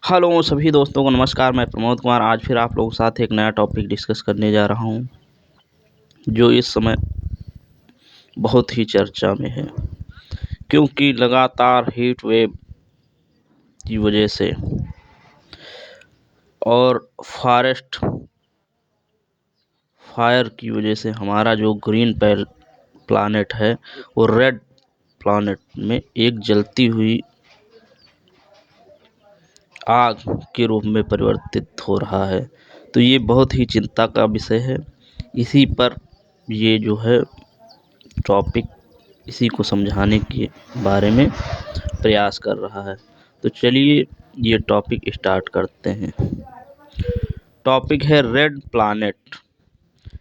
Hello सभी दोस्तों को नमस्कार। मैं प्रमोद कुमार आज फिर आप लोगों के साथ एक नया टॉपिक डिस्कस करने जा रहा हूं, जो इस समय बहुत ही चर्चा में है, क्योंकि लगातार हीट वेव की वजह से और फॉरेस्ट फायर की वजह से हमारा जो ग्रीन प्लानेट है वो रेड प्लानेट में एक जलती हुई आग के रूप में परिवर्तित हो रहा है। तो ये बहुत ही चिंता का विषय है। इसी पर ये जो है टॉपिक, इसी को समझाने के बारे में प्रयास कर रहा है। तो चलिए ये टॉपिक स्टार्ट करते हैं। टॉपिक है रेड प्लैनेट।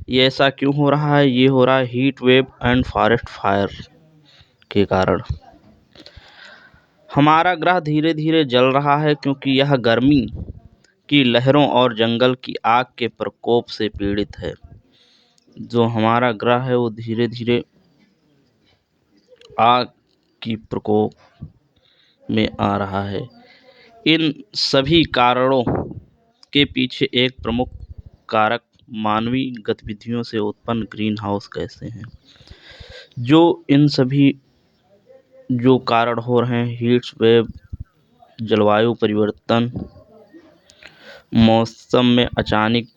ये ऐसा क्यों हो रहा है? ये हो रहा है heat wave and forest fire के कारण। हमारा ग्रह धीरे धीरे जल रहा है क्योंकि यह गर्मी की लहरों और जंगल की आग के प्रकोप से पीड़ित है। जो हमारा ग्रह है वो धीरे धीरे आग की प्रकोप में आ रहा है। इन सभी कारणों के पीछे एक प्रमुख कारक मानवीय गतिविधियों से उत्पन्न ग्रीन हाउस गैसें हैं। जो इन सभी जो कारण हो रहे हैं, हीट वेव, जलवायु परिवर्तन, मौसम में अचानक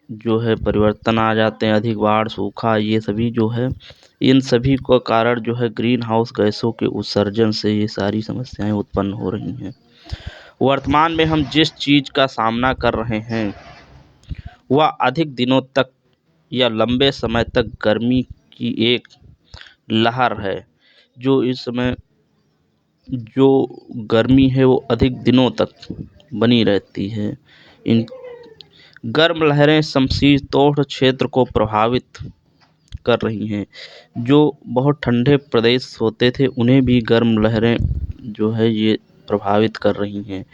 जो है परिवर्तन आ जाते हैं, अधिक बाढ़, सूखा, ये सभी जो है, इन सभी का कारण जो है ग्रीन हाउस गैसों के उत्सर्जन से ये सारी समस्याएं उत्पन्न हो रही हैं। वर्तमान में हम जिस चीज़ का सामना कर रहे हैं वह अधिक दिनों तक या लंबे समय तक गर्मी की एक लहर है। जो इस समय जो गर्मी है वो अधिक दिनों तक बनी रहती है। इन गर्म लहरें समशीतोष्ण क्षेत्र को प्रभावित कर रही हैं। जो बहुत ठंडे प्रदेश होते थे उन्हें भी गर्म लहरें जो है ये प्रभावित कर रही हैं।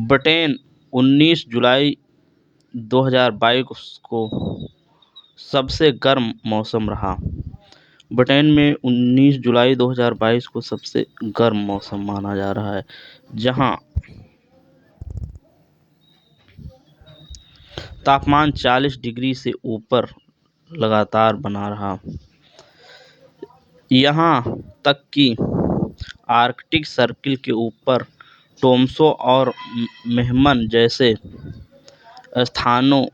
ब्रिटेन 19 जुलाई 2022 को सबसे गर्म मौसम रहा। ब्रिटेन में 19 जुलाई 2022 को सबसे गर्म मौसम माना जा रहा है, जहां तापमान 40 डिग्री से ऊपर लगातार बना रहा। यहाँ तक कि आर्कटिक सर्किल के ऊपर टोम्सो और मेहमन जैसे स्थानों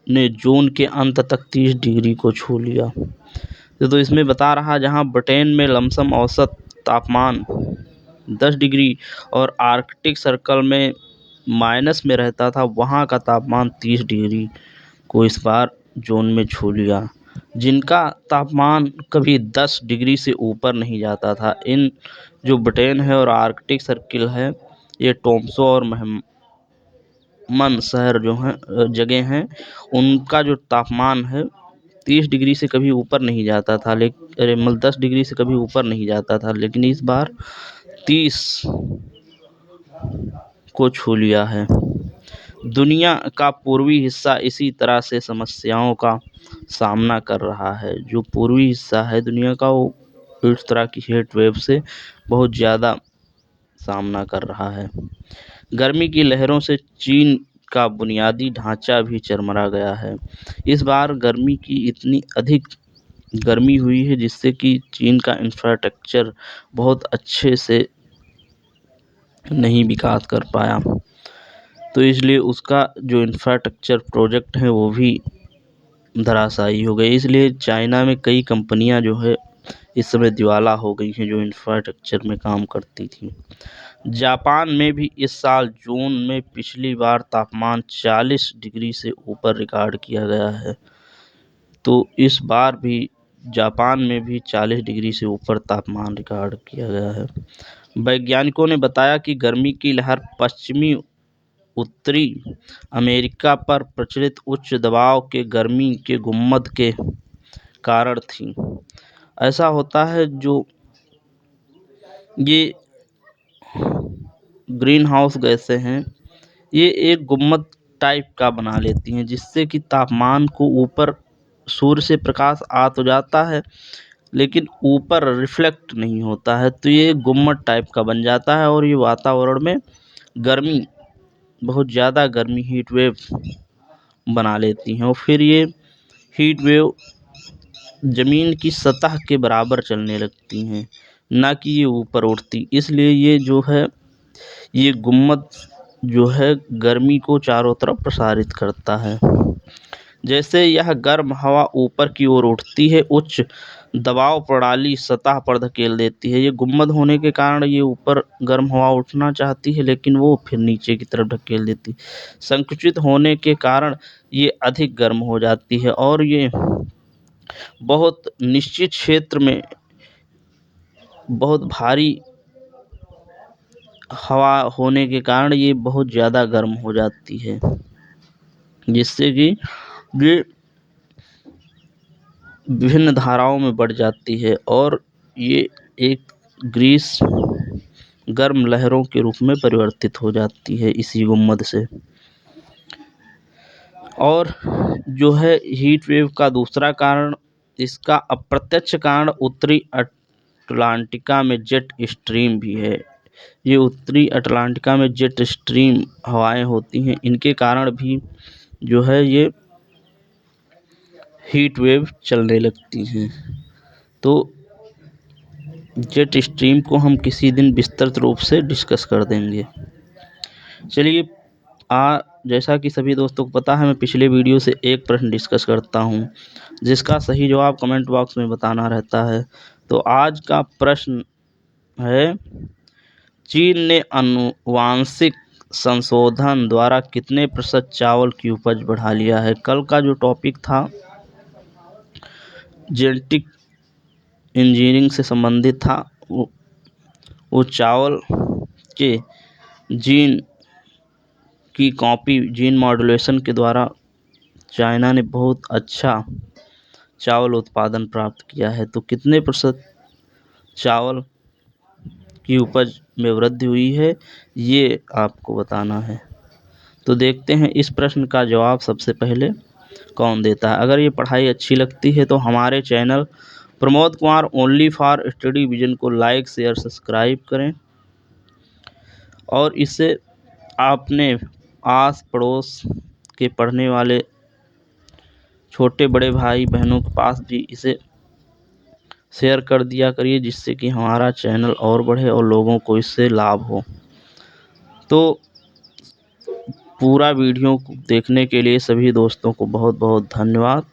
ने जून के अंत तक 30 डिग्री को छू लिया। तो इसमें बता रहा, जहाँ ब्रिटेन में लमसम औसत तापमान 10 डिग्री और आर्कटिक सर्कल में माइनस में रहता था, वहाँ का तापमान 30 डिग्री को इस बार जून में छू लिया, जिनका तापमान कभी 10 डिग्री से ऊपर नहीं जाता था। इन जो ब्रिटेन है और आर्कटिक सर्किल है, ये टोम्सो और मेहमन शहर जो हैं जगह हैं, उनका जो तापमान है 30 डिग्री से कभी ऊपर नहीं जाता था, लेकिन 10 डिग्री से कभी ऊपर नहीं जाता था, लेकिन इस बार 30 को छू लिया है। दुनिया का पूर्वी हिस्सा इसी तरह से समस्याओं का सामना कर रहा है। जो पूर्वी हिस्सा है दुनिया का, वो इस तरह की हीट वेव से बहुत ज़्यादा सामना कर रहा है। गर्मी की लहरों से चीन का बुनियादी ढांचा भी चरमरा गया है। इस बार गर्मी की इतनी अधिक गर्मी हुई है जिससे कि चीन का इंफ्रास्ट्रक्चर बहुत अच्छे से नहीं विकास कर पाया। तो इसलिए उसका जो इंफ्रास्ट्रक्चर प्रोजेक्ट है वो भी धराशायी हो गए। इसलिए चाइना में कई कंपनियां जो है इस समय दिवाला हो गई हैं, जो इंफ्रास्ट्रक्चर में काम करती थी। जापान में भी इस साल जून में पिछली बार तापमान 40 डिग्री से ऊपर रिकॉर्ड किया गया है। तो इस बार भी जापान में भी 40 डिग्री से ऊपर तापमान रिकॉर्ड किया गया है। वैज्ञानिकों ने बताया कि गर्मी की लहर पश्चिमी उत्तरी अमेरिका पर प्रचलित उच्च दबाव के गर्मी के गुम्मद के कारण थी। ऐसा होता है, जो ये ग्रीन हाउस गैसें हैं, ये एक गुम्मद टाइप का बना लेती हैं, जिससे कि तापमान को ऊपर सूर्य से प्रकाश आ तो जाता है लेकिन ऊपर रिफ्लेक्ट नहीं होता है। तो ये गुम्मद टाइप का बन जाता है और ये वातावरण में गर्मी बहुत ज़्यादा गर्मी हीट वेव बना लेती हैं और फिर ये हीट वेव ज़मीन की सतह के बराबर चलने लगती हैं, ना कि ये ऊपर उठती। इसलिए ये जो है ये गुम्मद जो है गर्मी को चारों तरफ प्रसारित करता है। जैसे यह गर्म हवा ऊपर की ओर उठती है, उच्च दबाव प्रणाली सतह पर धकेल देती है। ये गुम्बद होने के कारण ये ऊपर गर्म हवा उठना चाहती है, लेकिन वो फिर नीचे की तरफ ढकेल देती है। संकुचित होने के कारण ये अधिक गर्म हो जाती है और ये बहुत निश्चित क्षेत्र में बहुत भारी हवा होने के कारण ये बहुत ज़्यादा गर्म हो जाती है, जिससे कि ये विभिन्न धाराओं में बढ़ जाती है और ये एक ग्रीस गर्म लहरों के रूप में परिवर्तित हो जाती है इसी गुम्मद से। और जो है हीट वेव का दूसरा कारण, इसका अप्रत्यक्ष कारण उत्तरी अटलांटिका में जेट स्ट्रीम भी है। ये उत्तरी अटलांटिका में जेट स्ट्रीम हवाएं होती हैं, इनके कारण भी जो है ये हीट वेव चलने लगती हैं। तो जेट स्ट्रीम को हम किसी दिन विस्तृत रूप से डिस्कस कर देंगे। चलिए, जैसा कि सभी दोस्तों को पता है, मैं पिछले वीडियो से एक प्रश्न डिस्कस करता हूँ जिसका सही जवाब कमेंट बॉक्स में बताना रहता है। तो आज का प्रश्न है, चीन ने आनुवांशिक संशोधन द्वारा कितने प्रतिशत चावल की उपज बढ़ा लिया है। कल का जो टॉपिक था जेनेटिक इंजीनियरिंग से संबंधित था, वो चावल के जीन की कॉपी, जीन मॉड्यूलेशन के द्वारा चाइना ने बहुत अच्छा चावल उत्पादन प्राप्त किया है। तो कितने प्रतिशत चावल की उपज में वृद्धि हुई है, ये आपको बताना है। तो देखते हैं इस प्रश्न का जवाब सबसे पहले कौन देता है। अगर ये पढ़ाई अच्छी लगती है तो हमारे channel Pramod Kumar only for study vision को लाइक, शेयर, सब्सक्राइब करें और इसे आपने आस पड़ोस के पढ़ने वाले छोटे बड़े भाई बहनों के पास भी इसे शेयर कर दिया करिए, जिससे कि हमारा चैनल और बढ़े और लोगों को इससे लाभ हो। तो पूरा वीडियो देखने के लिए सभी दोस्तों को बहुत बहुत धन्यवाद।